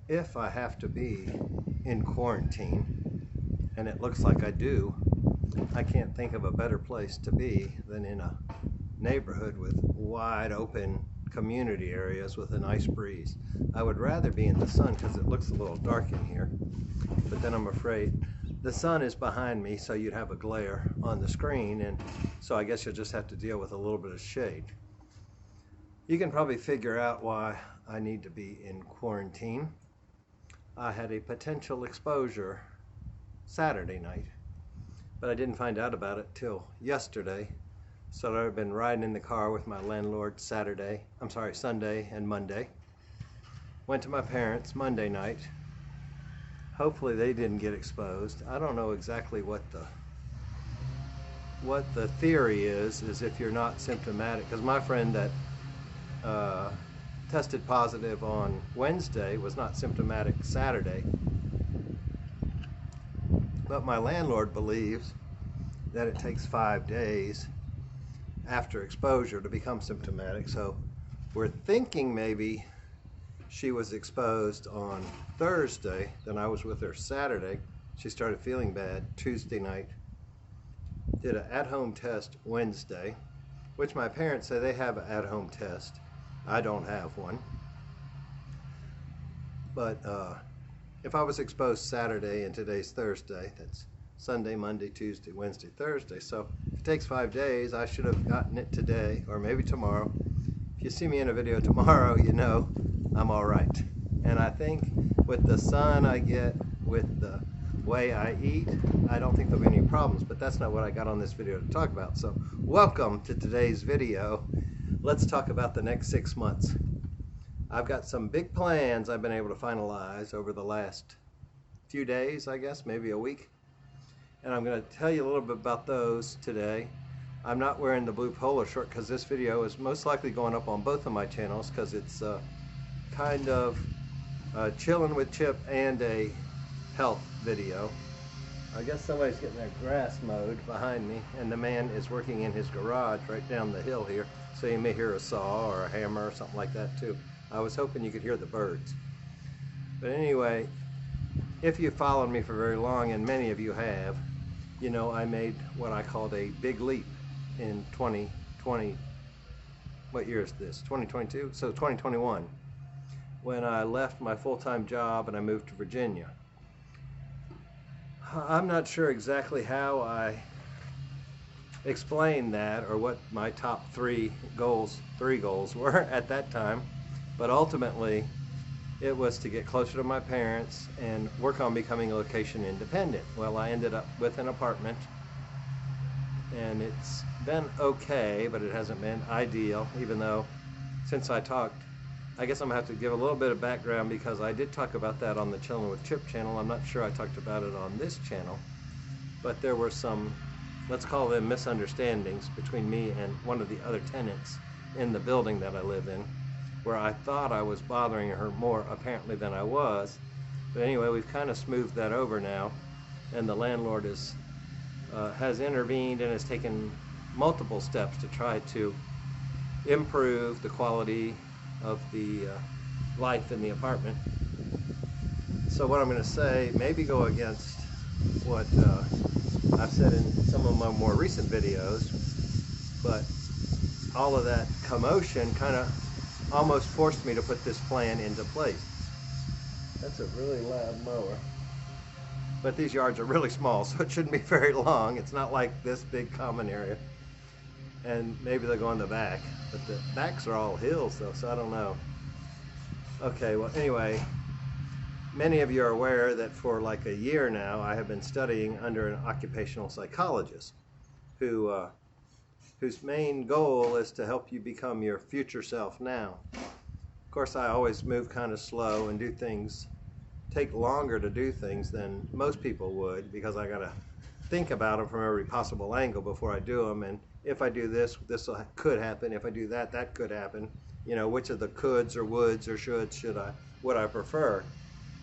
if I have to be in quarantine, and it looks like I do, I can't think of a better place to be than in a neighborhood with wide open community areas with a nice breeze. I would rather be in the sun because it looks a little dark in here, but then I'm afraid the sun is behind me, so you'd have a glare on the screen, and so I guess you'll just have to deal with a little bit of shade. You can probably figure out why I need to be in quarantine. I had a potential exposure Saturday night, but I didn't find out about it till yesterday. So I've been riding in the car with my landlord Sunday and Monday. Went to my parents Monday night. Hopefully they didn't get exposed. I don't know exactly what the theory is if you're not symptomatic, because my friend that tested positive on Wednesday was not symptomatic Saturday, but my landlord believes that it takes 5 days after exposure to become symptomatic. So we're thinking maybe she was exposed on Thursday, then I was with her Saturday. She started feeling bad Tuesday night, did an at-home test Wednesday, which my parents say they have an at-home test. I don't have one. But if I was exposed Saturday and today's Thursday, that's Sunday, Monday, Tuesday, Wednesday, Thursday. So if it takes 5 days, I should have gotten it today or maybe tomorrow. If you see me in a video tomorrow, you know I'm all right. And I think with the sun I get, with the way I eat, I don't think there'll be any problems, but that's not what I got on this video to talk about. So welcome to today's video. Let's talk about the next 6 months. I've got some big plans I've been able to finalize over the last few days, I guess, maybe a week. And I'm going to tell you a little bit about those today. I'm not wearing the blue polo shirt because this video is most likely going up on both of my channels, because it's kind of chilling with Chip and a health video. I guess somebody's getting their grass mowed behind me, and the man is working in his garage right down the hill here, so you may hear a saw or a hammer or something like that too. I was hoping you could hear the birds. But anyway, if you've followed me for very long, and many of you have, you know I made what I called a big leap in 2020. What year is this? 2022? So 2021, when I left my full-time job and I moved to Virginia. I'm not sure exactly how I explained that or what my top three goals were at that time, but ultimately it was to get closer to my parents and work on becoming location independent. Well, I ended up with an apartment, and it's been okay, but it hasn't been ideal, even though since I talked, I guess I'm gonna have to give a little bit of background, because I did talk about that on the Chillin' with Chip channel. I'm not sure I talked about it on this channel, but there were some, let's call them misunderstandings between me and one of the other tenants in the building that I live in, where I thought I was bothering her more apparently than I was. But anyway, we've kind of smoothed that over now, and the landlord has intervened and has taken multiple steps to try to improve the quality of the life in the apartment. So what I'm going to say maybe go against what I've said in some of my more recent videos, but all of that commotion kind of almost forced me to put this plan into place. That's a really loud mower. But these yards are really small, so it shouldn't be very long. It's not like this big common area. And maybe they'll go in the back, but the backs are all hills though, so I don't know. Okay, well anyway, many of you are aware that for like a year now I have been studying under an occupational psychologist whose main goal is to help you become your future self now. Of course, I always move kind of slow and take longer to do things than most people would, because I gotta think about them from every possible angle before I do them. And if I do this, this could happen. If I do that, that could happen. You know, which of the coulds or woulds or shoulds would I prefer?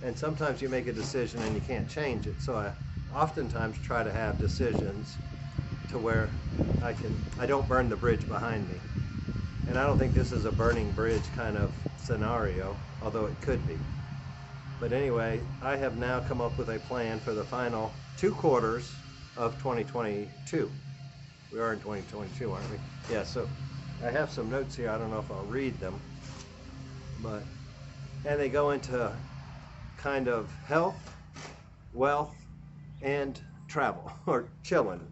And sometimes you make a decision and you can't change it. So I oftentimes try to have decisions to where I don't burn the bridge behind me. And I don't think this is a burning bridge kind of scenario, although it could be. But anyway, I have now come up with a plan for the final 2 quarters of 2022. We are in 2022, aren't we? Yeah, so I have some notes here. I don't know if I'll read them, and they go into kind of health, wealth, and travel, or chilling.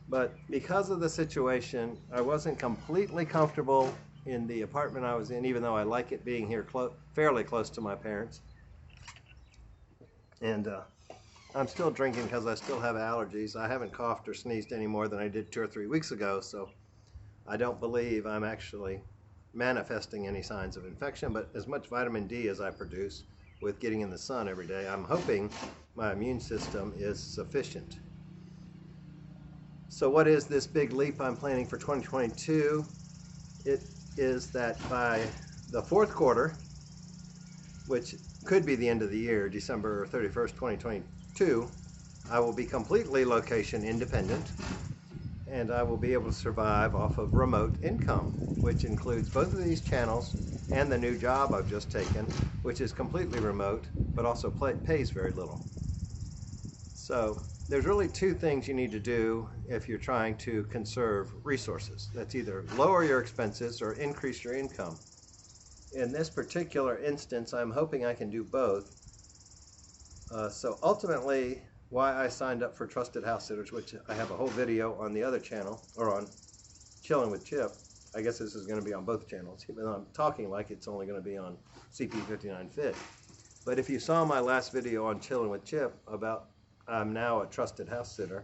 But because of the situation, I wasn't completely comfortable in the apartment I was in, even though I like it being here fairly close to my parents. And I'm still drinking because I still have allergies. I haven't coughed or sneezed any more than I did 2 or 3 weeks ago, so I don't believe I'm actually manifesting any signs of infection. But as much vitamin D as I produce with getting in the sun every day, I'm hoping my immune system is sufficient. So what is this big leap I'm planning for 2022? It is that by the 4th quarter, which could be the end of the year, December 31st, 2022, I will be completely location independent, and I will be able to survive off of remote income, which includes both of these channels and the new job I've just taken, which is completely remote, but also pays very little. So there's really 2 things you need to do if you're trying to conserve resources. That's either lower your expenses or increase your income. In this particular instance, I'm hoping I can do both. So ultimately, why I signed up for Trusted House Sitters, which I have a whole video on the other channel, or on Chilling with Chip. I guess this is going to be on both channels, even though I'm talking like it's only going to be on CP59 Fit. But if you saw my last video on Chilling with Chip about I'm now a trusted house sitter,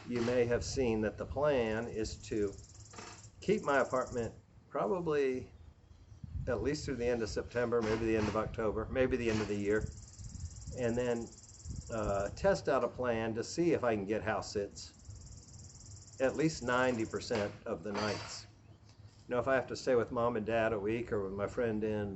you may have seen that the plan is to keep my apartment probably at least through the end of September, maybe the end of October, maybe the end of the year, and then test out a plan to see if I can get house sits at least 90% of the nights. You know, if I have to stay with mom and dad a week, or with my friend in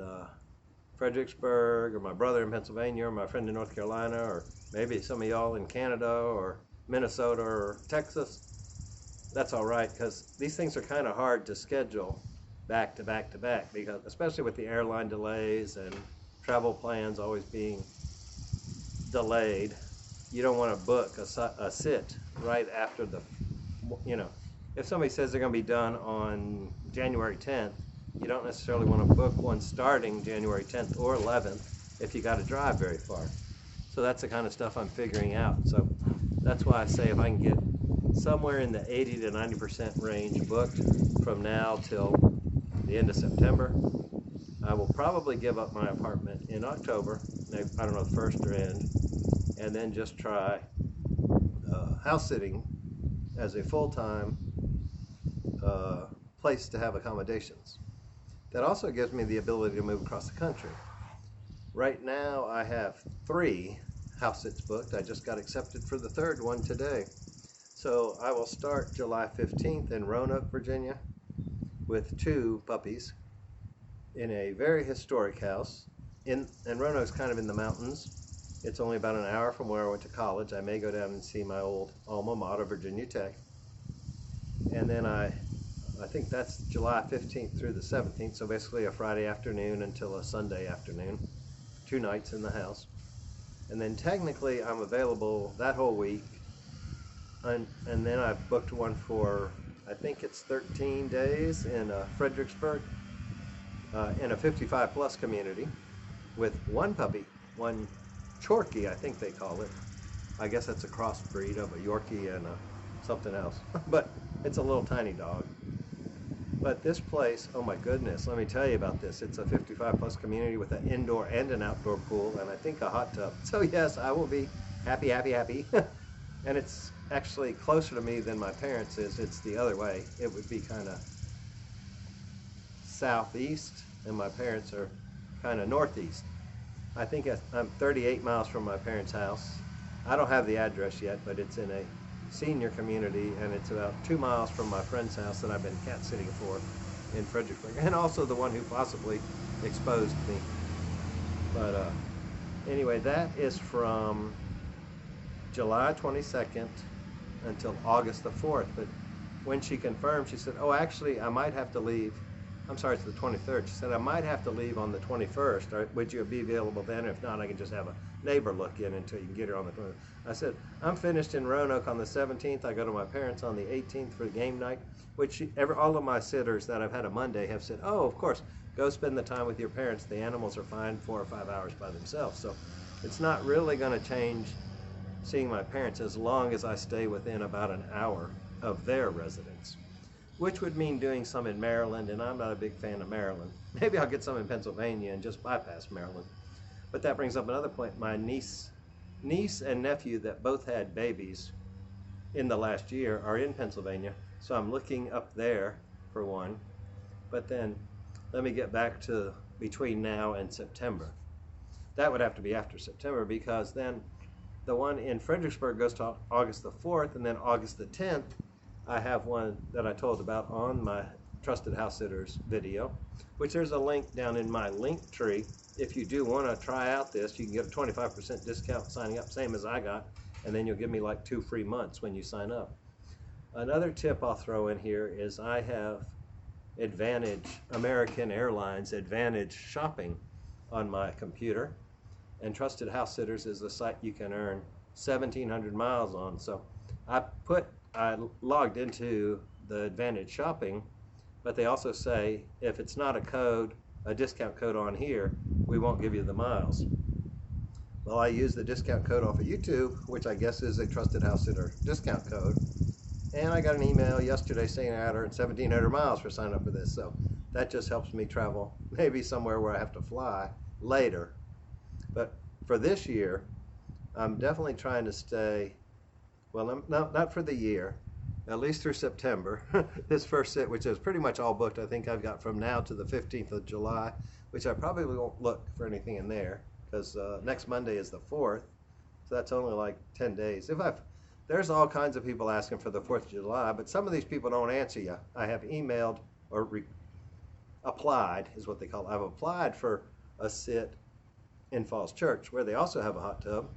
Fredericksburg, or my brother in Pennsylvania, or my friend in North Carolina, or maybe some of y'all in Canada or Minnesota or Texas, that's all right, because these things are kind of hard to schedule back to back to back, because especially with the airline delays and travel plans always being delayed, you don't want to book a sit right after the, you know, if somebody says they're going to be done on January 10th, you don't necessarily want to book one starting January 10th or 11th if you got to drive very far. So that's the kind of stuff I'm figuring out. So that's why I say if I can get somewhere in the 80 to 90% range booked from now till the end of September, I will probably give up my apartment in October, maybe, I don't know, the 1st or end, and then just try house sitting as a full-time place to have accommodations. That also gives me the ability to move across the country. Right now I have 3 house sits booked. I just got accepted for the 3rd one today. So I will start July 15th in Roanoke, Virginia, with 2 puppies in a very historic house. And Roanoke's kind of in the mountains. It's only about an hour from where I went to college. I may go down and see my old alma mater, Virginia Tech. And then I think that's July 15th through the 17th, so basically a Friday afternoon until a Sunday afternoon, 2 nights in the house. And then technically I'm available that whole week, and then I've booked one for, I think it's 13 days in Fredericksburg, in a 55 plus community, with 1 puppy, 1 Chorky, I think they call it. I guess that's a crossbreed of a Yorkie and something else, but it's a little tiny dog. But this place, oh my goodness, let me tell you about this. It's a 55 plus community with an indoor and an outdoor pool, and I think a hot tub. So yes, I will be happy, happy, happy. And it's actually closer to me than my parents is. It's the other way. It would be kind of southeast, and my parents are kind of northeast. I think I'm 38 miles from my parents' house. I don't have the address yet, but it's in a senior community, and it's about 2 miles from my friend's house that I've been cat sitting for in Fredericksburg, and also the one who possibly exposed me. But anyway, that is from July 22nd until August the 4th. But when she confirmed, she said, oh, actually I might have to leave I'm sorry, it's the 23rd. She said, I might have to leave on the 21st. Would you be available then? If not, I can just have a neighbor look in until you can get her on the 20th. I said, I'm finished in Roanoke on the 17th. I go to my parents on the 18th for game night, which all of my sitters that I've had a Monday have said, oh, of course, go spend the time with your parents. The animals are fine 4 or 5 hours by themselves. So it's not really going to change seeing my parents as long as I stay within about an hour of their residence, which would mean doing some in Maryland, and I'm not a big fan of Maryland. Maybe I'll get some in Pennsylvania and just bypass Maryland. But that brings up another point. My niece and nephew that both had babies in the last year are in Pennsylvania, so I'm looking up there for one. But then let me get back to between now and September. That would have to be after September, because then the one in Fredericksburg goes to August the 4th, and then August the 10th, I have one that I told about on my Trusted House Sitters video, which there's a link down in my Linktree. If you do want to try out this, you can get a 25% discount signing up, same as I got, and then you'll give me like 2 free months when you sign up. Another tip I'll throw in here is I have American Airlines Advantage shopping on my computer, and Trusted House Sitters is the site you can earn 1,700 miles on. So I logged into the Advantage shopping, but they also say if it's not a discount code on here, we won't give you the miles. Well, I used the discount code off of YouTube, which I guess is a Trusted House Sitter discount code, and I got an email yesterday saying I had earned 1,700 miles for signing up for this. So that just helps me travel maybe somewhere where I have to fly later. But for this year, I'm definitely trying to stay, well, not for the year, at least through September. This first sit, which is pretty much all booked, I think I've got from now to the 15th of July, which I probably won't look for anything in there, because next Monday is the 4th, so that's only like 10 days. There's all kinds of people asking for the 4th of July, but some of these people don't answer you. I have emailed or applied, is what they call it. I've applied for a sit in Falls Church, where they also have a hot tub,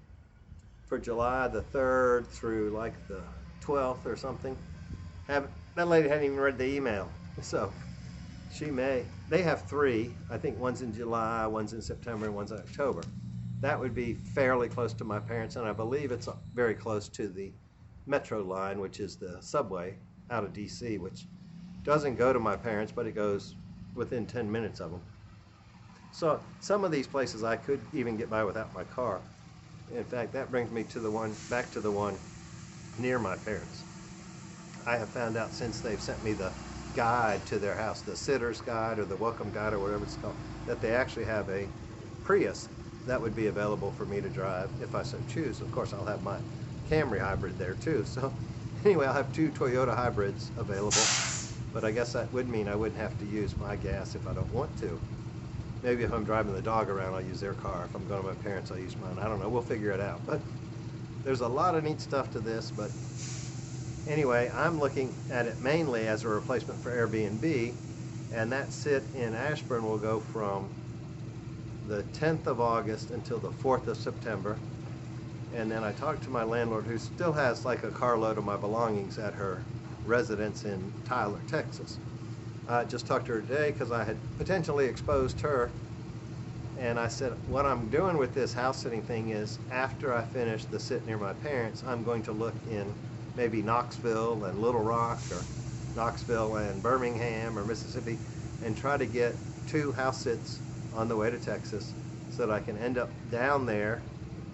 for July the 3rd through like the 12th or something. That lady hadn't even read the email, so they have 3. I think one's in July, one's in September, and one's in October. That would be fairly close to my parents, and I believe it's very close to the Metro line, which is the subway out of DC, which doesn't go to my parents, but it goes within 10 minutes of them. So some of these places I could even get by without my car. In fact, that brings me to back to the one near my parents. I have found out since they've sent me the guide to their house, the sitter's guide or the welcome guide or whatever it's called, that they actually have a Prius that would be available for me to drive if I so choose. Of course, I'll have my Camry hybrid there too. So anyway, I'll have 2 Toyota hybrids available, but I guess that would mean I wouldn't have to use my gas if I don't want to. Maybe if I'm driving the dog around, I'll use their car. If I'm going to my parents, I'll use mine. I don't know. We'll figure it out. But there's a lot of neat stuff to this. But anyway, I'm looking at it mainly as a replacement for Airbnb. And that sit in Ashburn will go from the 10th of August until the 4th of September. And then I talked to my landlord, who still has like a carload of my belongings at her residence in Tyler, Texas. I just talked to her today because I had potentially exposed her, and I said what I'm doing with this house sitting thing is after I finish the sit near my parents, I'm going to look in maybe Knoxville and Little Rock, or Knoxville and Birmingham or Mississippi, and try to get 2 house sits on the way to Texas so that I can end up down there,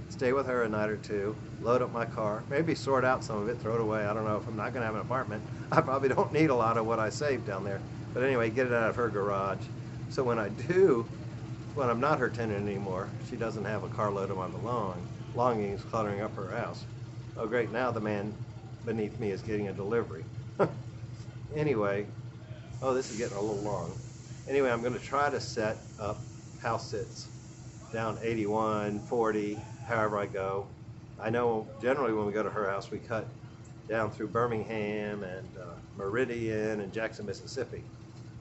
stay with her a night or 2, load up my car, maybe sort out some of it, throw it away. I don't know. If I'm not going to have an apartment, I probably don't need a lot of what I saved down there. But anyway, get it out of her garage. So when I'm not her tenant anymore, she doesn't have a carload of my belongings cluttering up her house. Oh great, now the man beneath me is getting a delivery. Anyway, oh, this is getting a little long. Anyway, I'm going to try to set up house sits down 81, 40, however I go. I know generally when we go to her house, we cut down through Birmingham and Meridian and Jackson, Mississippi.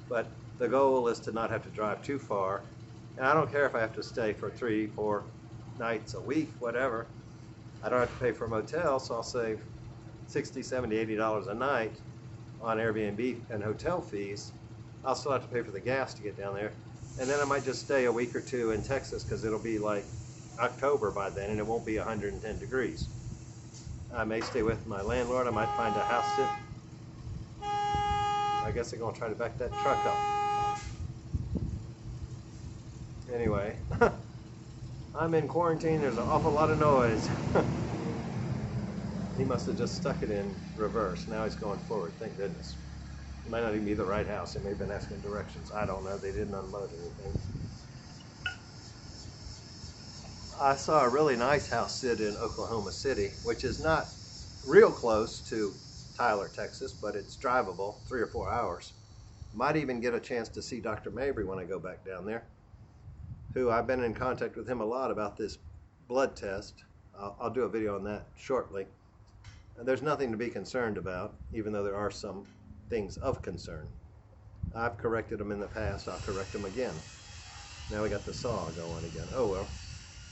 But the goal is to not have to drive too far. And I don't care if I have to stay for 3, 4 nights a week, whatever. I don't have to pay for a motel, so I'll save $60, $70, $80 a night on Airbnb and hotel fees I'll still have to pay for the gas to get down there. And then I might just stay a week or two in Texas because it'll be like October by then and it won't be 110 degrees. I may stay with my landlord. I might find a house sit. I guess they're going to try to back that truck up. Anyway, I'm in quarantine. There's an awful lot of noise. He must have just stuck it in reverse. Now he's going forward. Thank goodness. It might not even be the right house. They may have been asking directions. I don't know. They didn't unload anything. I saw a really nice house sit in Oklahoma City, which is not real close to Tyler, Texas, but it's drivable 3 or 4 hours. Might even get a chance to see Dr. Mabry when I go back down there, who I've been in contact with him a lot about this blood test. I'll do a video on that shortly. There's nothing to be concerned about, even though there are some things of concern. I've corrected them in the past. I'll correct them again. Now we got the saw going again. Oh well.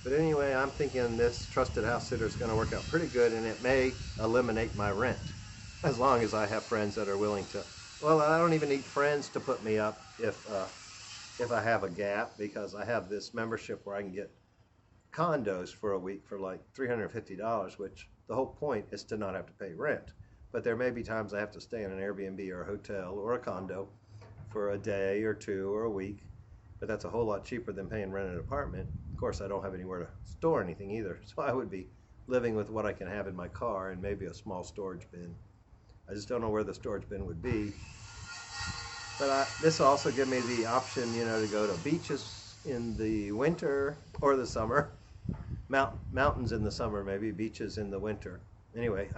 But anyway, I'm thinking this trusted house sitter is going to work out pretty good, and it may eliminate my rent, as long as I have friends that are willing to. Well, I don't even need friends to put me up if I have a gap, because I have this membership where I can get condos for a week for like $350, which the whole point is to not have to pay rent. But there may be times I have to stay in an Airbnb or a hotel or a condo for a day or two or a week, but that's a whole lot cheaper than paying rent in an apartment. Of course, I don't have anywhere to store anything either, so I would be living with what I can have in my car and maybe a small storage bin. I just don't know where the storage bin would be. But this will also give me the option, you know, to go to beaches in the winter or the summer, mountains in the summer, maybe beaches in the winter. Anyway,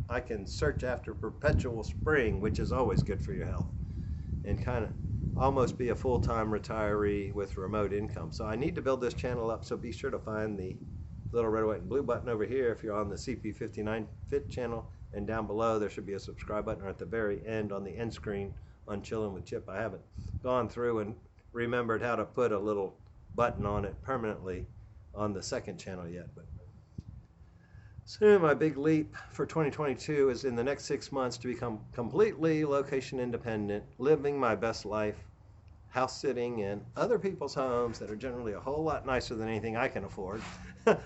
I can search after perpetual spring, which is always good for your health, and kind of almost be a full-time retiree with remote income. So I need to build this channel up, so be sure to find the little red, white, and blue button over here if you're on the CP59 Fit channel, and down below there should be a subscribe button, or at the very end on the end screen on Chillin' with Chip. I haven't gone through and remembered how to put a little button on it permanently on the second channel yet, but soon my big leap for 2022 is in the next 6 months to become completely location independent, living my best life, house sitting in other people's homes that are generally a whole lot nicer than anything I can afford.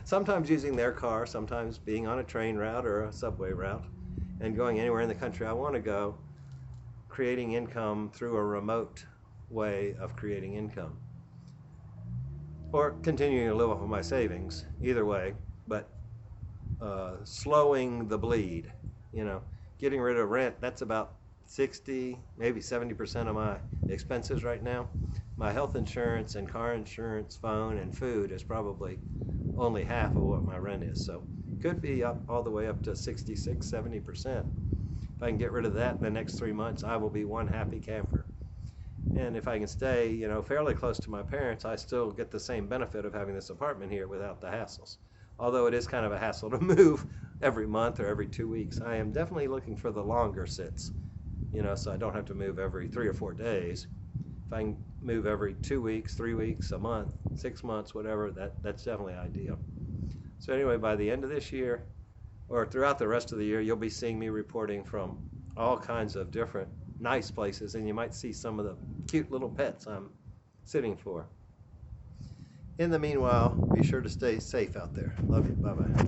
Sometimes using their car, sometimes being on a train route or a subway route, and going anywhere in the country I want to go, creating income through a remote way of creating income. Or continuing to live off of my savings, either way, but slowing the bleed, you know, getting rid of rent. That's about 60, maybe 70% of my expenses right now. My health insurance and car insurance, phone, and food is probably only half of what my rent is. So could be up all the way up to 66, 70%. If I can get rid of that in the next 3 months, I will be one happy camper. And if I can stay, you know, fairly close to my parents, I still get the same benefit of having this apartment here without the hassles. Although it is kind of a hassle to move every month or every 2 weeks. I am definitely looking for the longer sits, you know, so I don't have to move every 3 or 4 days. If I can move every 2 weeks, 3 weeks, a month, 6 months, whatever, that's definitely ideal. So anyway, by the end of this year, or throughout the rest of the year, you'll be seeing me reporting from all kinds of different nice places, and you might see some of the cute little pets I'm sitting for. In the meanwhile, be sure to stay safe out there. Love you. Bye-bye.